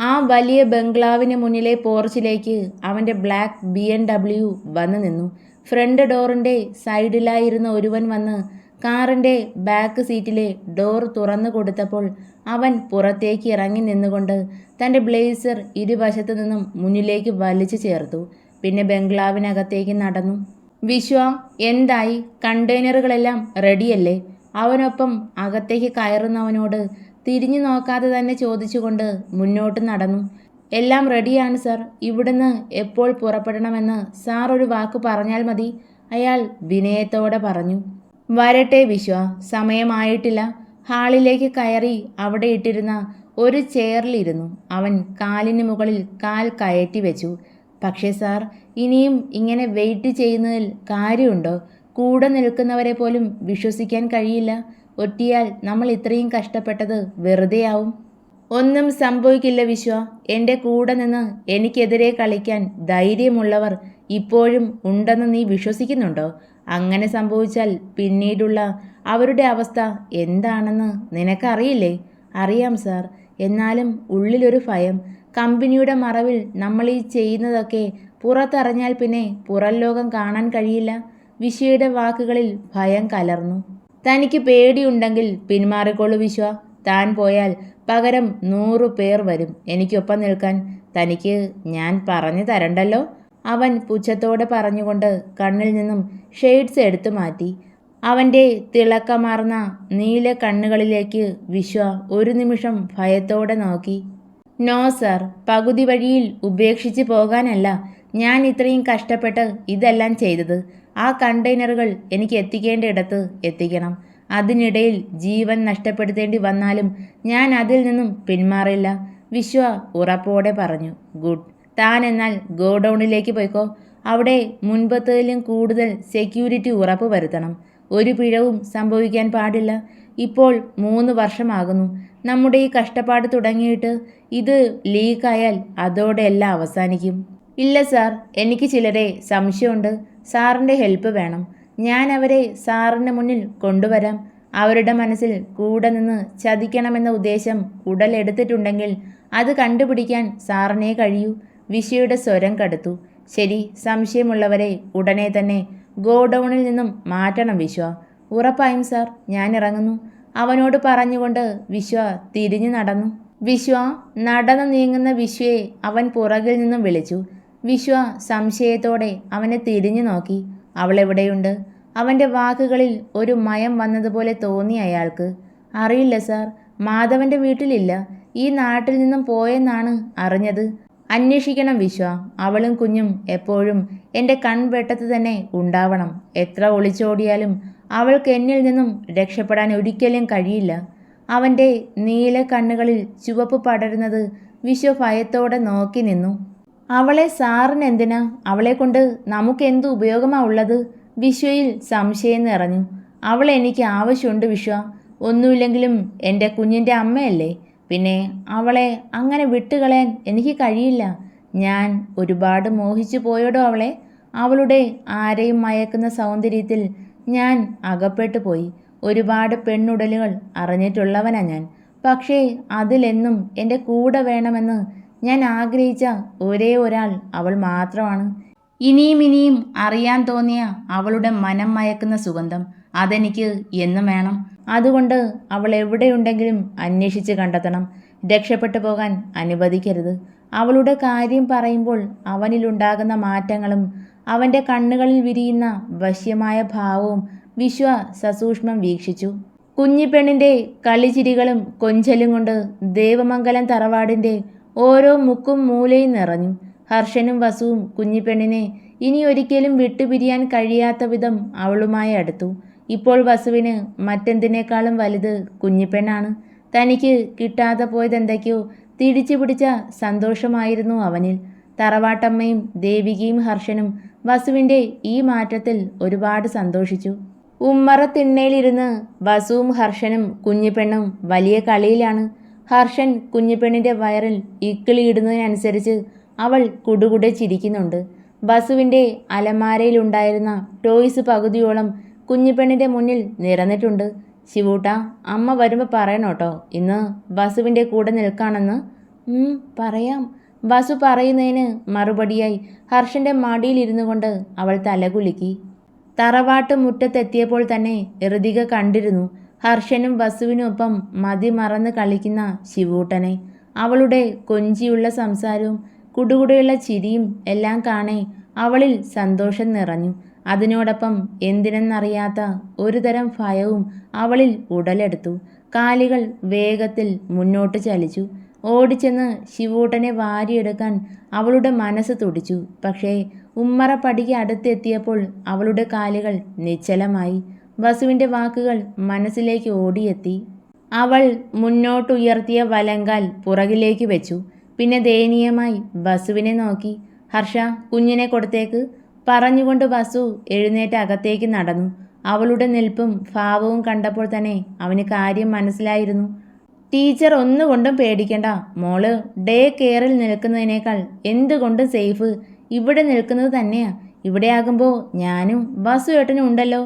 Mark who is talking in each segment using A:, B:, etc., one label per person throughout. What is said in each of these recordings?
A: ആ വലിയ ബംഗ്ലാവിന് മുന്നിലെ പോർച്ചിലേക്ക് അവൻ്റെ ബ്ലാക്ക് BMW വന്നു നിന്നു. ഫ്രണ്ട് ഡോറിൻ്റെ സൈഡിലായിരുന്ന ഒരുവൻ വന്ന് കാറിൻ്റെ ബാക്ക് സീറ്റിലെ ഡോർ തുറന്നു കൊടുത്തപ്പോൾ അവൻ പുറത്തേക്ക് ഇറങ്ങി നിന്നുകൊണ്ട് തൻ്റെ ബ്ലേസർ ഇരുവശത്തു നിന്നും മുന്നിലേക്ക് വലിച്ചു ചേർത്തു. പിന്നെ ബംഗ്ലാവിനകത്തേക്ക് നടന്നു. വിശ്വ, എന്തായി? കണ്ടെയ്നറുകളെല്ലാം റെഡിയല്ലേ? അവനൊപ്പം അകത്തേക്ക് കയറുന്നവനോട് തിരിഞ്ഞു നോക്കാതെ തന്നെ ചോദിച്ചുകൊണ്ട് മുന്നോട്ട് നടന്നു. എല്ലാം റെഡിയാണ് സാർ. ഇവിടുന്ന് എപ്പോൾ പുറപ്പെടണമെന്ന് സാർ ഒരു വാക്ക് പറഞ്ഞാൽ മതി, അയാൾ വിനയത്തോടെ പറഞ്ഞു. വരട്ടെ വിശ്വ, സമയമായിട്ടില്ല. ഹാളിലേക്ക് കയറി അവിടെ ഇട്ടിരുന്ന ഒരു ചെയറിലിരുന്നു. അവൻ കാലിന് മുകളിൽ കാൽ കയറ്റി വെച്ചു. പക്ഷേ സാർ, ഇനിയും ഇങ്ങനെ വെയിറ്റ് ചെയ്യുന്നതിൽ കാര്യമുണ്ടോ? കൂടെ നിൽക്കുന്നവരെ പോലും വിശ്വസിക്കാൻ കഴിയില്ല. ഒറ്റിയാൽ നമ്മൾ ഇത്രയും കഷ്ടപ്പെട്ടത് വെറുതെയാവും. ഒന്നും സംഭവിക്കില്ല വിശ്വ. എൻ്റെ കൂടെ നിന്ന് എനിക്കെതിരെ കളിക്കാൻ ധൈര്യമുള്ളവർ ഇപ്പോഴും ഉണ്ടെന്ന് നീ വിശ്വസിക്കുന്നുണ്ടോ? അങ്ങനെ സംഭവിച്ചാൽ പിന്നീടുള്ള അവരുടെ അവസ്ഥ എന്താണെന്ന് നിനക്കറിയില്ലേ? അറിയാം സാർ. എന്നാലും ഉള്ളിലൊരു ഭയം. കമ്പനിയുടെ മറവിൽ നമ്മൾ ഈ ചെയ്യുന്നതൊക്കെ പുറത്തറിഞ്ഞാൽ പിന്നെ പുറം ലോകം കാണാൻ കഴിയില്ല. വിശ്വയുടെ വാക്കുകളിൽ ഭയം കലർന്നു. തനിക്ക് പേടിയുണ്ടെങ്കിൽ പിന്മാറിക്കൊള്ളു വിശ്വ. താൻ പോയാൽ പകരം 100 പേർ വരും എനിക്കൊപ്പം നിൽക്കാൻ. തനിക്ക് ഞാൻ പറഞ്ഞു തരണ്ടല്ലോ. അവൻ പുച്ഛത്തോടെ പറഞ്ഞുകൊണ്ട് കണ്ണിൽ നിന്നും ഷെയ്ഡ്സ് എടുത്തു മാറ്റി. അവൻ്റെ തിളക്കമാർന്ന നീല കണ്ണുകളിലേക്ക് വിശ്വ ഒരു നിമിഷം ഭയത്തോടെ നോക്കി. നോ സാർ, പകുതി വഴിയിൽ ഉപേക്ഷിച്ച് പോകാനല്ല ഞാൻ ഇത്രയും കഷ്ടപ്പെട്ട് ഇതെല്ലാം ചെയ്തത്. ആ കണ്ടെയ്നറുകൾ എനിക്ക് എത്തിക്കേണ്ട ഇടത്ത് എത്തിക്കണം. അതിനിടയിൽ ജീവൻ നഷ്ടപ്പെടുത്തേണ്ടി വന്നാലും ഞാൻ അതിൽ നിന്നും പിന്മാറില്ല, വിശ്വ ഉറപ്പോടെ പറഞ്ഞു. ഗുഡ്. താൻ എന്നാൽ ഗോഡൗണിലേക്ക് പോയിക്കോ. അവിടെ മുൻപത്തേതിലും കൂടുതൽ സെക്യൂരിറ്റി ഉറപ്പ് വരുത്തണം. ഒരു പിഴവും സംഭവിക്കാൻ പാടില്ല. ഇപ്പോൾ 3 വർഷമാകുന്നു നമ്മുടെ ഈ കഷ്ടപ്പാട് തുടങ്ങിയിട്ട്. ഇത് ലീക്കായാൽ അതോടെ എല്ലാം അവസാനിക്കും. ഇല്ല സാർ, എനിക്ക് ചിലരെ സംശയമുണ്ട്. സാറിൻ്റെ ഹെൽപ്പ് വേണം. ഞാൻ അവരെ സാറിന് മുന്നിൽ കൊണ്ടുവരാം. അവരുടെ മനസ്സിൽ കൂടെ നിന്ന് ചതിക്കണമെന്ന ഉദ്ദേശം ഉടലെടുത്തിട്ടുണ്ടെങ്കിൽ അത് കണ്ടുപിടിക്കാൻ സാറിനേ കഴിയൂ. വിശ്വയുടെ സ്വരം കടുത്തു. ശരി, സംശയമുള്ളവരെ ഉടനെ തന്നെ ഗോഡൗണിൽ നിന്നും മാറ്റണം വിശ്വ. ഉറപ്പായും സാർ, ഞാൻ ഇറങ്ങുന്നു, അവനോട് പറഞ്ഞുകൊണ്ട് വിശ്വ തിരിഞ്ഞു നടന്നു. വിശ്വ. നടന്നു നീങ്ങുന്ന വിശ്വയെ അവൻ പുറകിൽ നിന്നും വിളിച്ചു. വിശ്വ സംശയത്തോടെ അവനെ തിരിഞ്ഞു നോക്കി. അവളെവിടെയുണ്ട്? അവൻ്റെ വാക്കുകളിൽ ഒരു മയം വന്നതുപോലെ തോന്നി അയാൾക്ക്. അറിയില്ല സാർ, മാധവൻ്റെ വീട്ടിലില്ല. ഈ നാട്ടിൽ നിന്നും പോയെന്നാണ് അറിഞ്ഞത്. അന്വേഷിക്കണം വിശ്വ. അവളും കുഞ്ഞും എപ്പോഴും എൻ്റെ കൺവെട്ടത്ത് തന്നെ ഉണ്ടാവണം. എത്ര ഒളിച്ചോടിയാലും അവൾക്ക് എന്നിൽ നിന്നും രക്ഷപ്പെടാൻ ഒരിക്കലും കഴിയില്ല. അവൻ്റെ നീല കണ്ണുകളിൽ ചുവപ്പ് പടരുന്നത് വിശ്വ ഭയത്തോടെ നോക്കി നിന്നു. അവളെ സാറിന് എന്തിനാ? അവളെ കൊണ്ട് നമുക്കെന്ത് ഉപയോഗമാ ഉള്ളത്? വിശ്വയിൽ സംശയം നിറഞ്ഞു. അവളെ എനിക്ക് ആവശ്യമുണ്ട് വിശ്വ. ഒന്നുമില്ലെങ്കിലും എൻ്റെ കുഞ്ഞിൻ്റെ അമ്മയല്ലേ. പിന്നെ അവളെ അങ്ങനെ വിട്ടുകളയാൻ എനിക്ക് കഴിയില്ല. ഞാൻ ഒരുപാട് മോഹിച്ചു പോയോടോ അവളെ. അവളുടെ ആരെയും മയക്കുന്ന സൗന്ദര്യത്തിൽ ഞാൻ അകപ്പെട്ടു പോയി. ഒരുപാട് പെണ്ണുടലുകൾ അറിഞ്ഞിട്ടുള്ളവനാ ഞാൻ. പക്ഷേ അതിലെന്നും എൻ്റെ കൂടെ വേണമെന്ന് ഞാൻ ആഗ്രഹിച്ച ഒരേ ഒരാൾ അവൾ മാത്രമാണ്. ഇനിയും ഇനിയും അറിയാൻ തോന്നിയ അവളുടെ മനം മയക്കുന്ന സുഗന്ധം അതെനിക്ക് എന്നും വേണം. അതുകൊണ്ട് അവൾ എവിടെയുണ്ടെങ്കിലും അന്വേഷിച്ച് കണ്ടെത്തണം. രക്ഷപ്പെട്ടു പോകാൻ അനുവദിക്കരുത്. അവളുടെ കാര്യം പറയുമ്പോൾ അവനിലുണ്ടാകുന്ന മാറ്റങ്ങളും അവൻ്റെ കണ്ണുകളിൽ വിരിയുന്ന വശ്യമായ ഭാവവും വിശ്വ സസൂക്ഷ്മം വീക്ഷിച്ചു. കുഞ്ഞിപ്പെണ്ണിൻ്റെ കളിച്ചിരികളും കൊഞ്ചലും കൊണ്ട് ദേവമംഗലം തറവാടിൻ്റെ ഓരോ മുക്കും മൂലയും നിറഞ്ഞു. ഹർഷനും വസുവും കുഞ്ഞിപ്പെണ്ണിനെ ഇനി ഒരിക്കലും വിട്ടുപിരിയാൻ കഴിയാത്ത വിധം അവളുമായി അടുത്തു. ഇപ്പോൾ വസുവിന് മറ്റെന്തിനേക്കാളും വലുത് കുഞ്ഞിപ്പെണ്ണാണ്. തനിക്ക് കിട്ടാതെ പോയതെന്തൊക്കെയോ തിരിച്ചു പിടിച്ച സന്തോഷമായിരുന്നു അവനിൽ. തറവാട്ടമ്മയും ദേവികയും ഹർഷനും വസുവിൻ്റെ ഈ മാറ്റത്തിൽ ഒരുപാട് സന്തോഷിച്ചു. ഉമ്മറത്തിണ്ണയിലിരുന്ന് വസുവും ഹർഷനും കുഞ്ഞിപ്പെണ്ണും വലിയ കളിയിലാണ്. ഹർഷൻ കുഞ്ഞിപ്പെണ്ണിൻ്റെ വയറിൽ ഇക്കിളിയിടുന്നതിനനുസരിച്ച് അവൾ കുടുകുടെ ചിരിക്കുന്നുണ്ട്. വസുവിൻ്റെ അലമാരയിലുണ്ടായിരുന്ന ടോയ്സ് പകുതിയോളം കുഞ്ഞിപ്പെണ്ണിൻ്റെ മുന്നിൽ നിരന്നിട്ടുണ്ട്. ശിവൂട്ട, അമ്മ വരുമ്പോൾ പറയണോട്ടോ ഇന്ന് വസുവിൻ്റെ കൂടെ നിൽക്കാണെന്ന്. പറയാം. വസു പറയുന്നതിന് മറുപടിയായി ഹർഷന്റെ മടിയിലിരുന്നു കൊണ്ട് അവൾ തലകുലുക്കി. തറവാട്ട് മുറ്റത്തെത്തിയപ്പോൾ തന്നെ ഋതിക കണ്ടിരുന്നു ഹർഷനും വസുവിനൊപ്പം മതിമറന്ന് കളിക്കുന്ന ശിവൂട്ടനെ. അവളുടെ കൊഞ്ചിയുള്ള സംസാരവും കുടുകുടയുള്ള ചിരിയും എല്ലാം കാണേ അവളിൽ സന്തോഷം നിറഞ്ഞു. അതിനോടൊപ്പം എന്തിനെന്നറിയാത്ത ഒരുതരം ഭയവും അവളിൽ ഉടലെടുത്തു. കാലുകൾ വേഗത്തിൽ മുന്നോട്ട് ചലിച്ചു. ഓടിച്ചെന്ന് ശിവൂട്ടനെ വാരിയെടുക്കാൻ അവളുടെ മനസ്സ് തുടിച്ചു. പക്ഷേ ഉമ്മറപ്പടിക്ക് അടുത്തെത്തിയപ്പോൾ അവളുടെ കാലുകൾ നിശ്ചലമായി. വസുവിൻ്റെ വാക്കുകൾ മനസ്സിലേക്ക് ഓടിയെത്തി. അവൾ മുന്നോട്ടുയർത്തിയ വലങ്കാൽ പുറകിലേക്ക് വെച്ചു. പിന്നെ ദയനീയമായി വസുവിനെ നോക്കി. ഹർഷ, കുഞ്ഞിനെ കൊടുത്തേക്ക് പറഞ്ഞുകൊണ്ട് വസു എഴുന്നേറ്റ് അകത്തേക്ക് നടന്നു. അവളുടെ നിൽപ്പും ഭാവവും കണ്ടപ്പോൾ തന്നെ അവന് കാര്യം മനസ്സിലായിരുന്നു. ടീച്ചർ ഒന്നുകൊണ്ടും പേടിക്കണ്ട മോള്. ഡേ കെയറിൽ നിൽക്കുന്നതിനേക്കാൾ എന്തുകൊണ്ടും സേഫ് ഇവിടെ നിൽക്കുന്നത് തന്നെയാ. ഇവിടെ ആകുമ്പോൾ ഞാനും വസു ഏട്ടനും ഉണ്ടല്ലോ.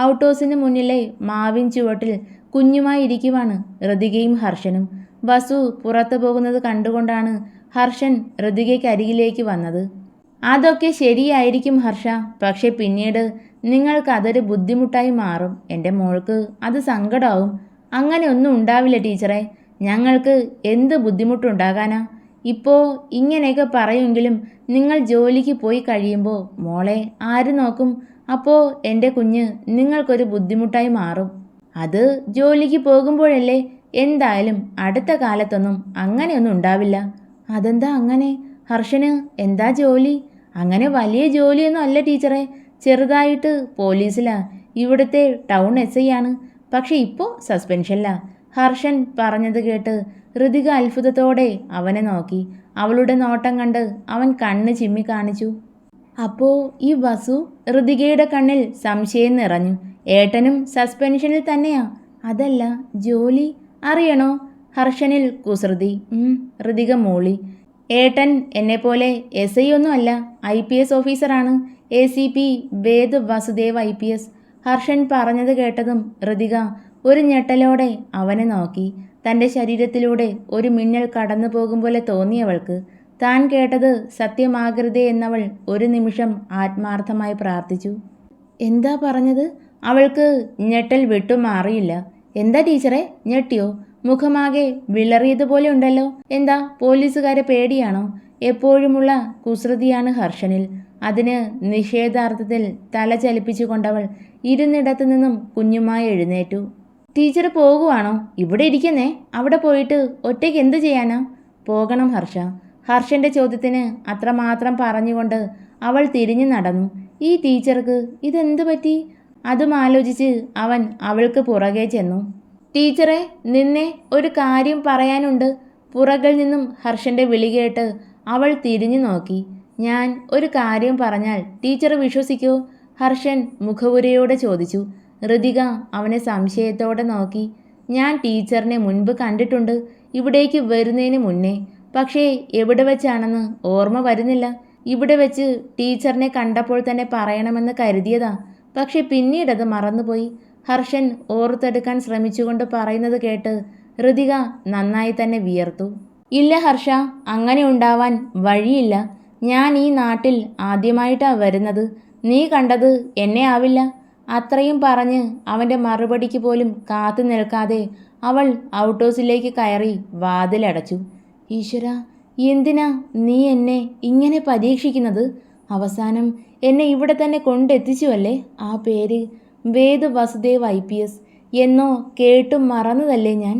A: ഔട്ട് ഹൗസിന് മുന്നിലെ മാവിൻ ചുവട്ടിൽ കുഞ്ഞുമായി ഇരിക്കുവാണ് ഋതികയും ഹർഷനും. വസു പുറത്തു പോകുന്നത് കണ്ടുകൊണ്ടാണ് ഹർഷൻ ഋതികയ്ക്ക് അരികിലേക്ക് വന്നത്. അതൊക്കെ ശരിയായിരിക്കും ഹർഷ, പക്ഷെ പിന്നീട് നിങ്ങൾക്ക് അതൊരു ബുദ്ധിമുട്ടായി മാറും. എൻ്റെ മോൾക്ക് അത് സങ്കടമാവും. അങ്ങനെ ഒന്നും ഉണ്ടാവില്ല ടീച്ചറെ. ഞങ്ങൾക്ക് എന്ത് ബുദ്ധിമുട്ടുണ്ടാകാനാ? ഇപ്പോൾ ഇങ്ങനെയൊക്കെ പറയുമെങ്കിലും നിങ്ങൾ ജോലിക്ക് പോയി കഴിയുമ്പോൾ മോളെ ആര് നോക്കും? അപ്പോൾ എൻ്റെ കുഞ്ഞ് നിങ്ങൾക്കൊരു ബുദ്ധിമുട്ടായി മാറും. അത് ജോലിക്ക് പോകുമ്പോഴല്ലേ. എന്തായാലും അടുത്ത കാലത്തൊന്നും അങ്ങനെയൊന്നും ഉണ്ടാവില്ല. അതെന്താ അങ്ങനെ? ഹർഷന് എന്താ ജോലി? അങ്ങനെ വലിയ ജോലിയൊന്നും അല്ല ടീച്ചറെ. ചെറുതായിട്ട് പോലീസിലാ. ഇവിടുത്തെ ടൗൺ SI ആണ്. പക്ഷെ ഇപ്പോൾ സസ്പെൻഷനിലാ. ഹർഷൻ പറഞ്ഞത് കേട്ട് ഋതിക അത്ഭുതത്തോടെ അവനെ നോക്കി. അവളുടെ നോട്ടം കണ്ട് അവൻ കണ്ണ് ചിമ്മി കാണിച്ചു. അപ്പോൾ ഈ വസു? ഋതികയുടെ കണ്ണിൽ സംശയം നിറഞ്ഞു. ഏട്ടനും സസ്പെൻഷനിൽ തന്നെയാ? അതല്ല, ജോലി അറിയണോ? ഹർഷനിൽ കുസൃതി. ഋതിക മൂളി. ഏട്ടൻ എന്നെപ്പോലെ SI ഒന്നും അല്ല, IPS ഓഫീസറാണ്. ACP Ved Vasudev IPS. ഹർഷൻ പറഞ്ഞത് കേട്ടതും ഋതിക ഒരു ഞെട്ടലോടെ അവനെ നോക്കി. തൻ്റെ ശരീരത്തിലൂടെ ഒരു മിന്നൽ കടന്നു പോകും പോലെ തോന്നിയവൾക്ക്. താൻ കേട്ടത് സത്യമാകരുതേ എന്നവൾ ഒരു നിമിഷം ആത്മാർത്ഥമായി പ്രാർത്ഥിച്ചു. എന്താ പറഞ്ഞത്? അവൾക്ക് ഞെട്ടൽ വിട്ടുമാറിയില്ല. എന്താ ടീച്ചറെ, ഞെട്ടിയോ? മുഖമാകെ വിളറിയതുപോലെ ഉണ്ടല്ലോ. എന്താ, പോലീസുകാരെ പേടിയാണോ? എപ്പോഴുമുള്ള കുസൃതിയാണ് ഹർഷനിൽ. അതിന് നിഷേധാർത്ഥത്തിൽ തല ചലിപ്പിച്ചുകൊണ്ടവൾ ഇരുന്നിടത്തു നിന്നും കുഞ്ഞുമായി എഴുന്നേറ്റു. ടീച്ചർ പോകുവാണോ? ഇവിടെ ഇരിക്കുന്നേ. അവിടെ പോയിട്ട് ഒറ്റയ്ക്ക് എന്ത് ചെയ്യാനാ? പോകണം ഹർഷ. ഹർഷന്റെ ചോദ്യത്തിന് അത്രമാത്രം പറഞ്ഞുകൊണ്ട് അവൾ തിരിഞ്ഞു നടന്നു. ഈ ടീച്ചർക്ക് ഇതെന്ത് പറ്റി? അതും ആലോചിച്ച് അവൻ അവൾക്ക് പുറകെ ചെന്നു. ടീച്ചറെ, നിന്നെ ഒരു കാര്യം പറയാനുണ്ട്. പുറകിൽ നിന്നും ഹർഷന്റെ വിളി കേട്ട് അവൾ തിരിഞ്ഞു നോക്കി. ഞാൻ ഒരു കാര്യം പറഞ്ഞാൽ ടീച്ചർ വിശ്വസിക്കോ? ഹർഷൻ മുഖവുരയോടെ ചോദിച്ചു. ഋതിക അവനെ സംശയത്തോടെ നോക്കി. ഞാൻ ടീച്ചറിനെ മുൻപ് കണ്ടിട്ടുണ്ട്, ഇവിടേക്ക് വരുന്നതിന് മുന്നേ. പക്ഷേ എവിടെ വെച്ചാണെന്ന് ഓർമ്മ വരുന്നില്ല. ഇവിടെ വെച്ച് ടീച്ചറിനെ കണ്ടപ്പോൾ തന്നെ പറയണമെന്ന് കരുതിയതാ. പക്ഷെ പിന്നീടത് മറന്നുപോയി. ഹർഷൻ ഓർത്തെടുക്കാൻ ശ്രമിച്ചുകൊണ്ട് പറയുന്നത് കേട്ട് ഋതിക നന്നായി തന്നെ വിയർത്തു. ഇല്ല ഹർഷ, അങ്ങനെ ഉണ്ടാവാൻ വഴിയില്ല. ഞാൻ ഈ നാട്ടിൽ ആദ്യമായിട്ടാണ് വരുന്നത്. നീ കണ്ടത് എന്നെ ആവില്ല. അത്രയും പറഞ്ഞ് അവൻ്റെ മറുപടിക്ക് പോലും കാത്തു നിൽക്കാതെ അവൾ ഔട്ട് ഹൗസിലേക്ക് കയറി വാതിലടച്ചു. ഈശ്വര, എന്തിനാ നീ എന്നെ ഇങ്ങനെ പരീക്ഷിക്കുന്നത്? അവസാനം എന്നെ ഇവിടെ തന്നെ കൊണ്ടെത്തിച്ചുവല്ലേ. ആ പേര് വേദ് വസുദേവ് IPS എന്നോ കേട്ടും മറന്നതല്ലേ ഞാൻ.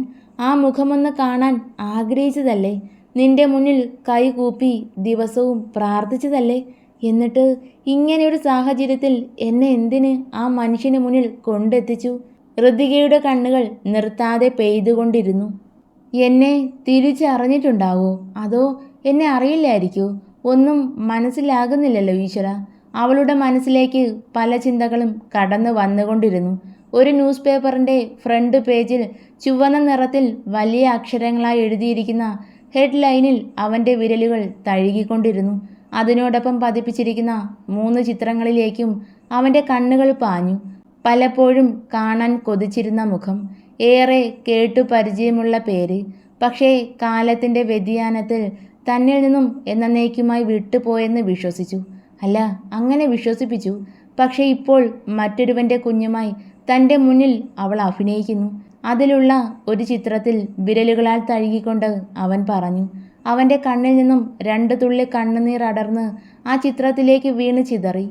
A: ആ മുഖമൊന്ന് കാണാൻ ആഗ്രഹിച്ചതല്ലേ. നിന്റെ മുന്നിൽ കൈകൂപ്പി ദിവസവും പ്രാർത്ഥിച്ചതല്ലേ. എന്നിട്ട് ഇങ്ങനെയൊരു സാഹചര്യത്തിൽ എന്നെ എന്തിന് ആ മനുഷ്യന് മുന്നിൽ കൊണ്ടെത്തിച്ചു? ഋതികയുടെ കണ്ണുകൾ നിർത്താതെ പെയ്തുകൊണ്ടിരുന്നു. എന്നെ തിരിച്ചറിഞ്ഞിട്ടുണ്ടാവോ? അതോ എന്നെ അറിയില്ലായിരിക്കോ? ഒന്നും മനസ്സിലാകുന്നില്ലല്ലോ ഈശ്വര. അവളുടെ മനസ്സിലേക്ക് പല ചിന്തകളും കടന്നു വന്നുകൊണ്ടിരുന്നു. ഒരു ന്യൂസ് പേപ്പറിൻ്റെ ഫ്രണ്ട് പേജിൽ ചുവന്ന നിറത്തിൽ വലിയ അക്ഷരങ്ങളായി എഴുതിയിരിക്കുന്ന ഹെഡ്ലൈനിൽ അവൻ്റെ വിരലുകൾ തഴുകിക്കൊണ്ടിരുന്നു. അതിനോടൊപ്പം പതിപ്പിച്ചിരിക്കുന്ന 3 ചിത്രങ്ങളിലേക്കും അവൻ്റെ കണ്ണുകൾ പാഞ്ഞു. പലപ്പോഴും കാണാൻ കൊതിച്ചിരുന്ന മുഖം, ഏറെ കേട്ടു പരിചയമുള്ള പേര്, പക്ഷേ കാലത്തിൻ്റെ വ്യതിയാനത്തിൽ തന്നിൽ നിന്നും എന്നേക്കുമായി വിട്ടുപോയെന്ന് വിശ്വസിച്ചു. അല്ല, അങ്ങനെ വിശ്വസിപ്പിച്ചു. പക്ഷേ ഇപ്പോൾ മറ്റൊരുവൻ്റെ കുഞ്ഞുമായി തൻ്റെ മുന്നിൽ അവൾ അഭിനയിക്കുന്നു. അതിലുള്ള ഒരു ചിത്രത്തിൽ വിരലുകളാൽ തഴുകിക്കൊണ്ട് അവൻ പറഞ്ഞു. അവൻ്റെ കണ്ണിൽ നിന്നും 2 തുള്ളി കണ്ണുനീർ അടർന്ന് ആ ചിത്രത്തിലേക്ക് വീണ് ചിതറി.